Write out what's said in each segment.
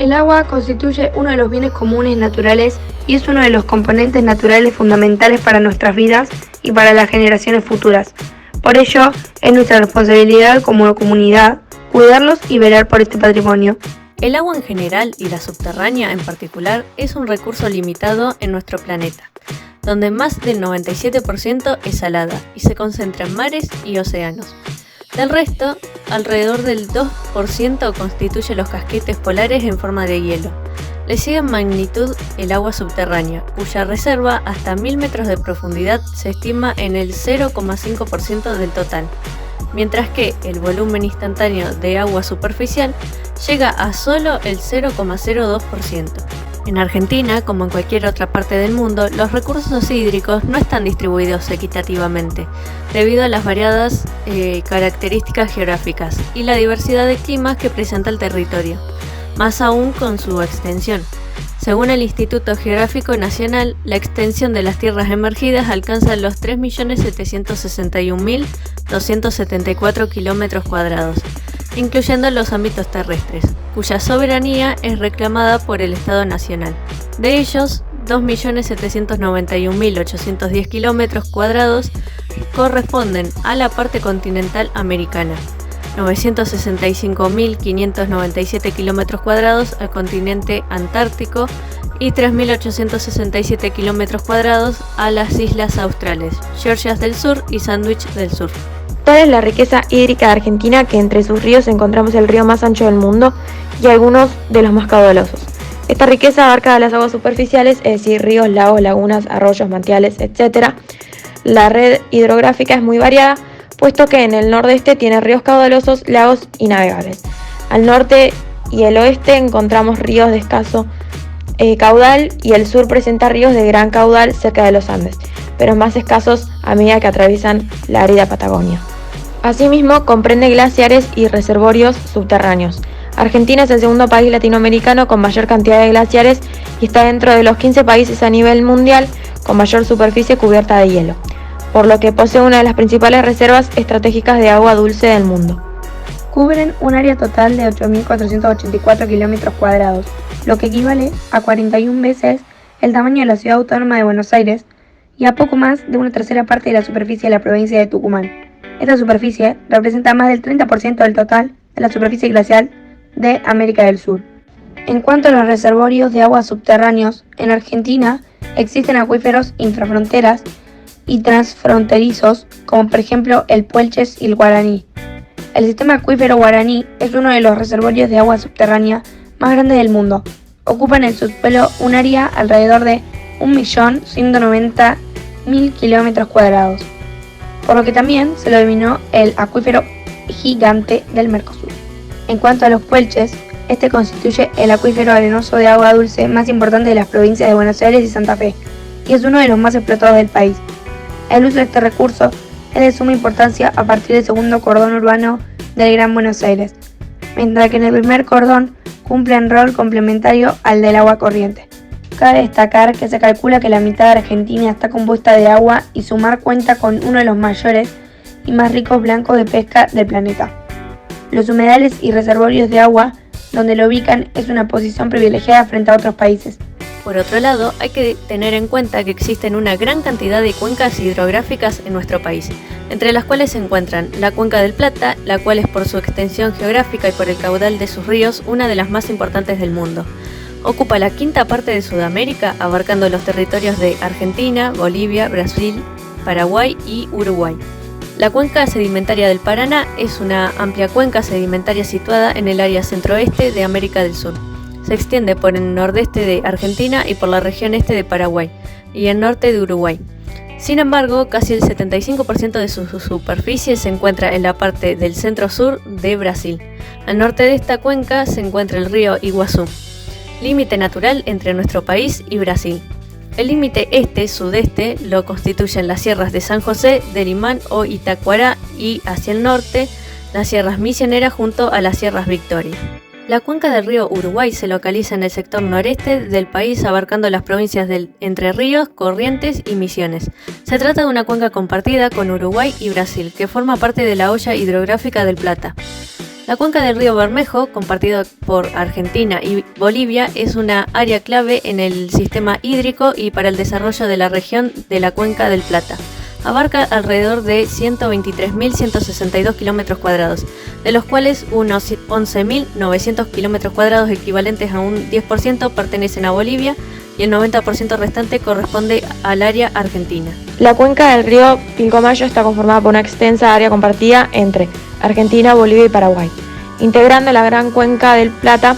El agua constituye uno de los bienes comunes naturales y es uno de los componentes naturales fundamentales para nuestras vidas y para las generaciones futuras. Por ello, es nuestra responsabilidad como comunidad cuidarlos y velar por este patrimonio. El agua en general y la subterránea en particular es un recurso limitado en nuestro planeta, donde más del 97% es salada y se concentra en mares y océanos. Del resto, alrededor del 2% constituye los casquetes polares en forma de hielo. Le sigue en magnitud el agua subterránea, cuya reserva hasta 1000 metros de profundidad se estima en el 0,5% del total, mientras que el volumen instantáneo de agua superficial llega a solo el 0,02%. En Argentina, como en cualquier otra parte del mundo, los recursos hídricos no están distribuidos equitativamente, debido a las variadas características geográficas y la diversidad de climas que presenta el territorio, más aún con su extensión. Según el Instituto Geográfico Nacional, la extensión de las tierras emergidas alcanza los 3.761.274 km², incluyendo los ámbitos terrestres, cuya soberanía es reclamada por el Estado Nacional. De ellos, 2.791.810 km² corresponden a la parte continental americana, 965.597 km² al continente antártico y 3.867 km² a las islas australes, Georgias del Sur y Sandwich del Sur. Tal es la riqueza hídrica de Argentina, que entre sus ríos encontramos el río más ancho del mundo y algunos de los más caudalosos. Esta riqueza abarca las aguas superficiales, es decir, ríos, lagos, lagunas, arroyos, manantiales, etc. La red hidrográfica es muy variada, puesto que en el nordeste tiene ríos caudalosos, lagos y navegables. Al norte y el oeste encontramos ríos de escaso caudal y el sur presenta ríos de gran caudal cerca de los Andes, pero más escasos a medida que atraviesan la árida Patagonia. Asimismo, comprende glaciares y reservorios subterráneos. Argentina es el segundo país latinoamericano con mayor cantidad de glaciares y está dentro de los 15 países a nivel mundial con mayor superficie cubierta de hielo, por lo que posee una de las principales reservas estratégicas de agua dulce del mundo. Cubren un área total de 8.484 km², lo que equivale a 41 veces el tamaño de la ciudad autónoma de Buenos Aires y a poco más de una tercera parte de la superficie de la provincia de Tucumán. Esta superficie representa más del 30% del total de la superficie glacial de América del Sur. En cuanto a los reservorios de agua subterráneos, en Argentina existen acuíferos infrafronteras y transfronterizos, como por ejemplo el Puelches y el Guaraní. El sistema acuífero Guaraní es uno de los reservorios de agua subterránea más grandes del mundo. Ocupa en el subsuelo un área alrededor de 1.190.000 km², por lo que también se lo denominó el acuífero gigante del Mercosur. En cuanto a los Puelches, este constituye el acuífero arenoso de agua dulce más importante de las provincias de Buenos Aires y Santa Fe, y es uno de los más explotados del país. El uso de este recurso es de suma importancia a partir del segundo cordón urbano del Gran Buenos Aires, mientras que en el primer cordón cumple un rol complementario al del agua corriente. Cabe destacar que se calcula que la mitad de Argentina está compuesta de agua y su mar cuenta con uno de los mayores y más ricos blancos de pesca del planeta. Los humedales y reservorios de agua donde lo ubican es una posición privilegiada frente a otros países. Por otro lado, hay que tener en cuenta que existen una gran cantidad de cuencas hidrográficas en nuestro país, entre las cuales se encuentran la Cuenca del Plata, la cual es por su extensión geográfica y por el caudal de sus ríos una de las más importantes del mundo. Ocupa la quinta parte de Sudamérica, abarcando los territorios de Argentina, Bolivia, Brasil, Paraguay y Uruguay. La cuenca sedimentaria del Paraná es una amplia cuenca sedimentaria situada en el área centroeste de América del Sur. Se extiende por el nordeste de Argentina y por la región este de Paraguay y el norte de Uruguay. Sin embargo, casi el 75% de su superficie se encuentra en la parte del centro-sur de Brasil. Al norte de esta cuenca se encuentra el río Iguazú, límite natural entre nuestro país y Brasil. El límite este-sudeste lo constituyen las sierras de San José, de Limán o Itacuará y, hacia el norte, las sierras Misioneras junto a las sierras Victoria. La cuenca del río Uruguay se localiza en el sector noreste del país, abarcando las provincias de Entre Ríos, Corrientes y Misiones. Se trata de una cuenca compartida con Uruguay y Brasil, que forma parte de la hoya hidrográfica del Plata. La cuenca del río Bermejo, compartida por Argentina y Bolivia, es una área clave en el sistema hídrico y para el desarrollo de la región de la Cuenca del Plata. Abarca alrededor de 123.162 kilómetros cuadrados, de los cuales unos 11.900 kilómetros cuadrados equivalentes a un 10% pertenecen a Bolivia y el 90% restante corresponde al área argentina. La cuenca del río Pilcomayo está conformada por una extensa área compartida entre Argentina, Bolivia y Paraguay. Integrando la Gran Cuenca del Plata,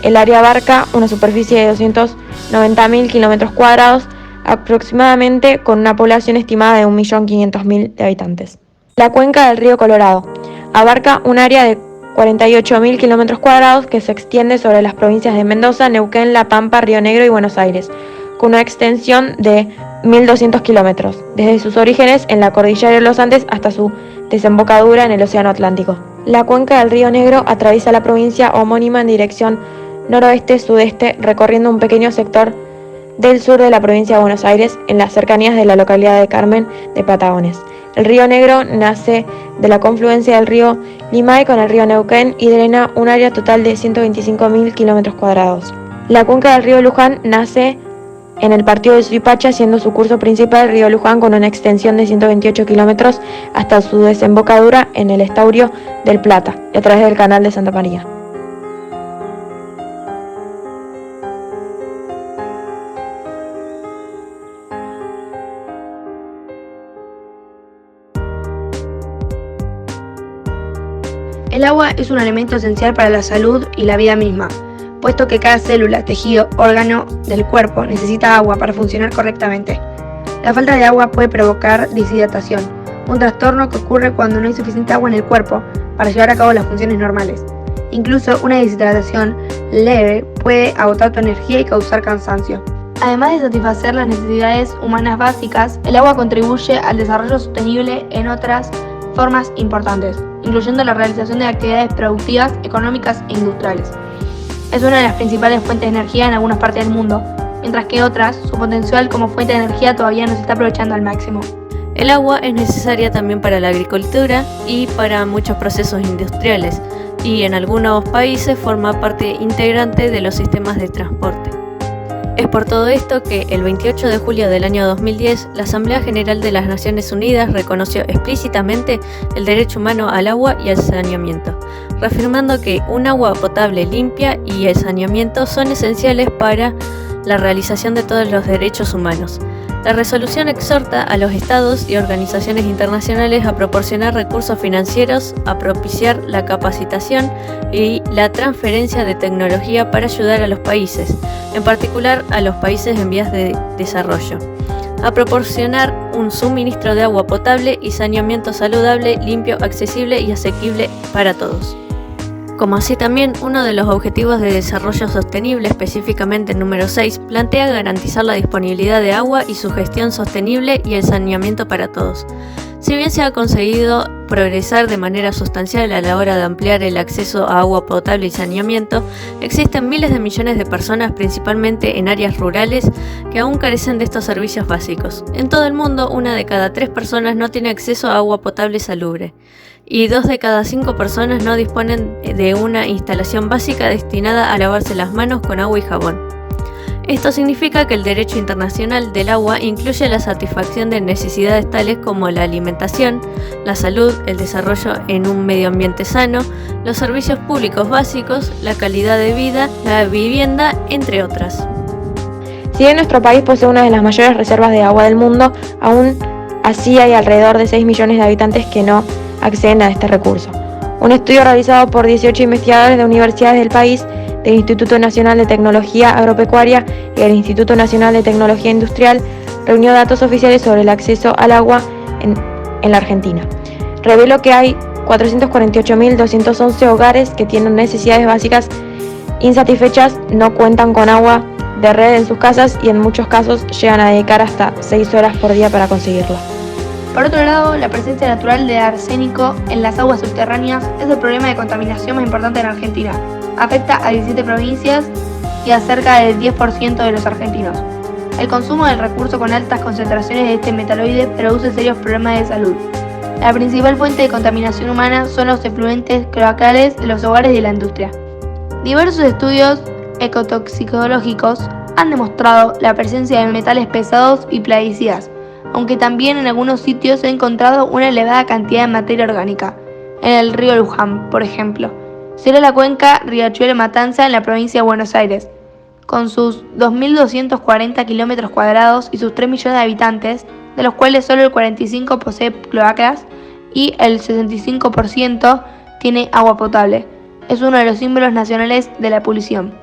el área abarca una superficie de 290.000 kilómetros cuadrados, aproximadamente con una población estimada de 1.500.000 de habitantes. La cuenca del río Colorado abarca un área de 48.000 kilómetros cuadrados que se extiende sobre las provincias de Mendoza, Neuquén, La Pampa, Río Negro y Buenos Aires, con una extensión de 1.200 kilómetros, desde sus orígenes en la cordillera de los Andes hasta su desembocadura en el Océano Atlántico. La cuenca del Río Negro atraviesa la provincia homónima en dirección noroeste-sudeste, recorriendo un pequeño sector del sur de la provincia de Buenos Aires, en las cercanías de la localidad de Carmen de Patagones. El río Negro nace de la confluencia del río Limay con el río Neuquén y drena un área total de 125.000 kilómetros cuadrados. La cuenca del río Luján nace en el partido de Suipacha, siendo su curso principal el río Luján con una extensión de 128 kilómetros hasta su desembocadura en el estuario del Plata, y a través del canal de Santa María. El agua es un elemento esencial para la salud y la vida misma, puesto que cada célula, tejido, órgano del cuerpo necesita agua para funcionar correctamente. La falta de agua puede provocar deshidratación, un trastorno que ocurre cuando no hay suficiente agua en el cuerpo para llevar a cabo las funciones normales. Incluso una deshidratación leve puede agotar tu energía y causar cansancio. Además de satisfacer las necesidades humanas básicas, el agua contribuye al desarrollo sostenible en otras formas importantes, incluyendo la realización de actividades productivas, económicas e industriales. Es una de las principales fuentes de energía en algunas partes del mundo, mientras que otras, su potencial como fuente de energía todavía no se está aprovechando al máximo. El agua es necesaria también para la agricultura y para muchos procesos industriales, y en algunos países forma parte integrante de los sistemas de transporte. Es por todo esto que el 28 de julio del año 2010, la Asamblea General de las Naciones Unidas reconoció explícitamente el derecho humano al agua y al saneamiento, reafirmando que un agua potable limpia y el saneamiento son esenciales para la realización de todos los derechos humanos. La resolución exhorta a los estados y organizaciones internacionales a proporcionar recursos financieros, a propiciar la capacitación y la transferencia de tecnología para ayudar a los países, en particular a los países en vías de desarrollo, a proporcionar un suministro de agua potable y saneamiento saludable, limpio, accesible y asequible para todos. Como así también, uno de los Objetivos de Desarrollo Sostenible, específicamente el número 6, plantea garantizar la disponibilidad de agua y su gestión sostenible y el saneamiento para todos. Si bien se ha conseguido progresar de manera sustancial a la hora de ampliar el acceso a agua potable y saneamiento, existen miles de millones de personas, principalmente en áreas rurales, que aún carecen de estos servicios básicos. En todo el mundo, 1 de cada 3 personas no tiene acceso a agua potable y salubre, y 2 de cada 5 personas no disponen de una instalación básica destinada a lavarse las manos con agua y jabón. Esto significa que el derecho internacional del agua incluye la satisfacción de necesidades tales como la alimentación, la salud, el desarrollo en un medio ambiente sano, los servicios públicos básicos, la calidad de vida, la vivienda, entre otras. Si bien nuestro país posee una de las mayores reservas de agua del mundo, aún así hay alrededor de 6 millones de habitantes que no acceden a este recurso. Un estudio realizado por 18 investigadores de universidades del país, del Instituto Nacional de Tecnología Agropecuaria y del Instituto Nacional de Tecnología Industrial reunió datos oficiales sobre el acceso al agua en la Argentina. Reveló que hay 448.211 hogares que tienen necesidades básicas insatisfechas, no cuentan con agua de red en sus casas y en muchos casos llegan a dedicar hasta 6 horas por día para conseguirla. Por otro lado, la presencia natural de arsénico en las aguas subterráneas es el problema de contaminación más importante en Argentina. Afecta a 17 provincias y a cerca del 10% de los argentinos. El consumo del recurso con altas concentraciones de este metaloide produce serios problemas de salud. La principal fuente de contaminación humana son los efluentes cloacales de los hogares y de la industria. Diversos estudios ecotoxicológicos han demostrado la presencia de metales pesados y plaguicidas, aunque también en algunos sitios se ha encontrado una elevada cantidad de materia orgánica. En el río Luján, por ejemplo, será la cuenca Riachuelo-Matanza en la provincia de Buenos Aires. Con sus 2.240 kilómetros cuadrados y sus 3 millones de habitantes, de los cuales solo el 45% posee cloacas y el 65% tiene agua potable. Es uno de los símbolos nacionales de la polución.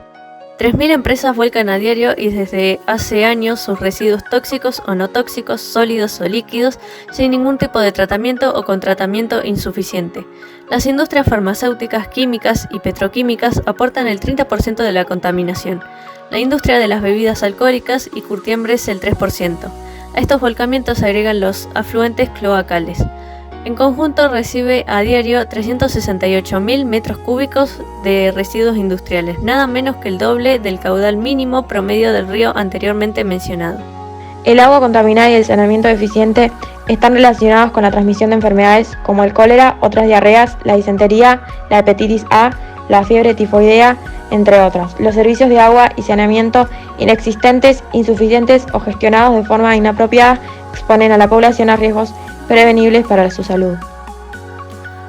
3.000 empresas vuelcan a diario y desde hace años sus residuos tóxicos o no tóxicos, sólidos o líquidos, sin ningún tipo de tratamiento o con tratamiento insuficiente. Las industrias farmacéuticas, químicas y petroquímicas aportan el 30% de la contaminación. La industria de las bebidas alcohólicas y curtiembres el 3%. A estos volcamientos se agregan los afluentes cloacales. En conjunto recibe a diario 368.000 metros cúbicos de residuos industriales, nada menos que el doble del caudal mínimo promedio del río anteriormente mencionado. El agua contaminada y el saneamiento deficiente están relacionados con la transmisión de enfermedades como el cólera, otras diarreas, la disentería, la hepatitis A, la fiebre tifoidea, entre otras. Los servicios de agua y saneamiento inexistentes, insuficientes o gestionados de forma inapropiada exponen a la población a riesgos prevenibles para su salud.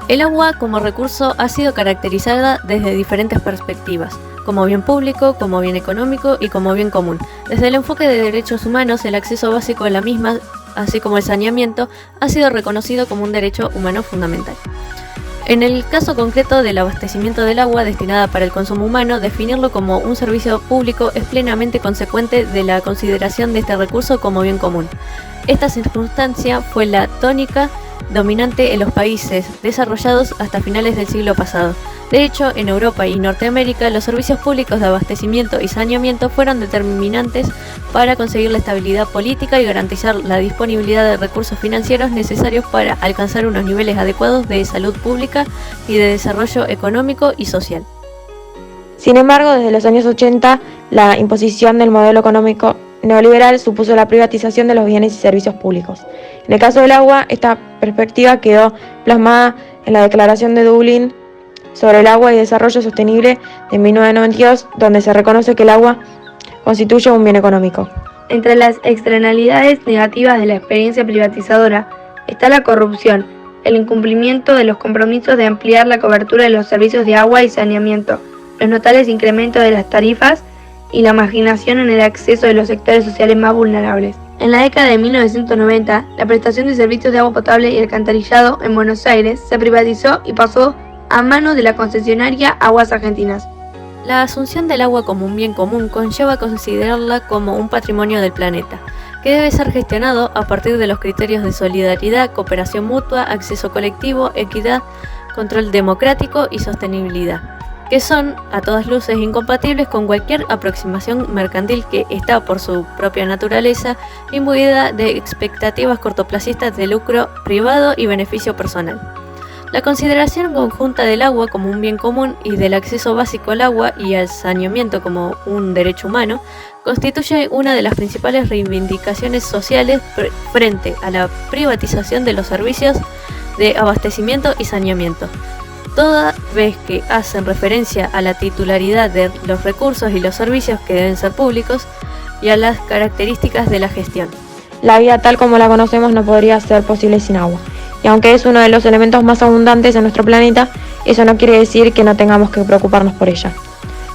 El agua como recurso ha sido caracterizada desde diferentes perspectivas, como bien público, como bien económico y como bien común. Desde el enfoque de derechos humanos, el acceso básico a la misma, así como el saneamiento, ha sido reconocido como un derecho humano fundamental. En el caso concreto del abastecimiento del agua destinada para el consumo humano, definirlo como un servicio público es plenamente consecuente de la consideración de este recurso como bien común. Esta circunstancia fue la tónica dominante en los países desarrollados hasta finales del siglo pasado. De hecho, en Europa y Norteamérica, los servicios públicos de abastecimiento y saneamiento fueron determinantes para conseguir la estabilidad política y garantizar la disponibilidad de recursos financieros necesarios para alcanzar unos niveles adecuados de salud pública y de desarrollo económico y social. Sin embargo, desde los años 80, la imposición del modelo económico neoliberal supuso la privatización de los bienes y servicios públicos. En el caso del agua, esta perspectiva quedó plasmada en la Declaración de Dublín sobre el agua y desarrollo sostenible de 1992, donde se reconoce que el agua constituye un bien económico. Entre las externalidades negativas de la experiencia privatizadora está la corrupción, el incumplimiento de los compromisos de ampliar la cobertura de los servicios de agua y saneamiento, los notables incrementos de las tarifas y la marginación en el acceso de los sectores sociales más vulnerables. En la década de 1990, la prestación de servicios de agua potable y alcantarillado en Buenos Aires se privatizó y pasó a manos de la concesionaria Aguas Argentinas. La asunción del agua como un bien común conlleva considerarla como un patrimonio del planeta, que debe ser gestionado a partir de los criterios de solidaridad, cooperación mutua, acceso colectivo, equidad, control democrático y sostenibilidad, que son, a todas luces, incompatibles con cualquier aproximación mercantil que está, por su propia naturaleza, imbuida de expectativas cortoplacistas de lucro privado y beneficio personal. La consideración conjunta del agua como un bien común y del acceso básico al agua y al saneamiento como un derecho humano constituye una de las principales reivindicaciones sociales frente a la privatización de los servicios de abastecimiento y saneamiento, toda vez que hacen referencia a la titularidad de los recursos y los servicios que deben ser públicos y a las características de la gestión. La vida tal como la conocemos no podría ser posible sin agua. Y aunque es uno de los elementos más abundantes en nuestro planeta, eso no quiere decir que no tengamos que preocuparnos por ella.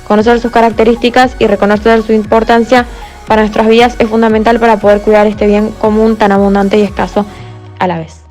Conocer sus características y reconocer su importancia para nuestras vidas es fundamental para poder cuidar este bien común tan abundante y escaso a la vez.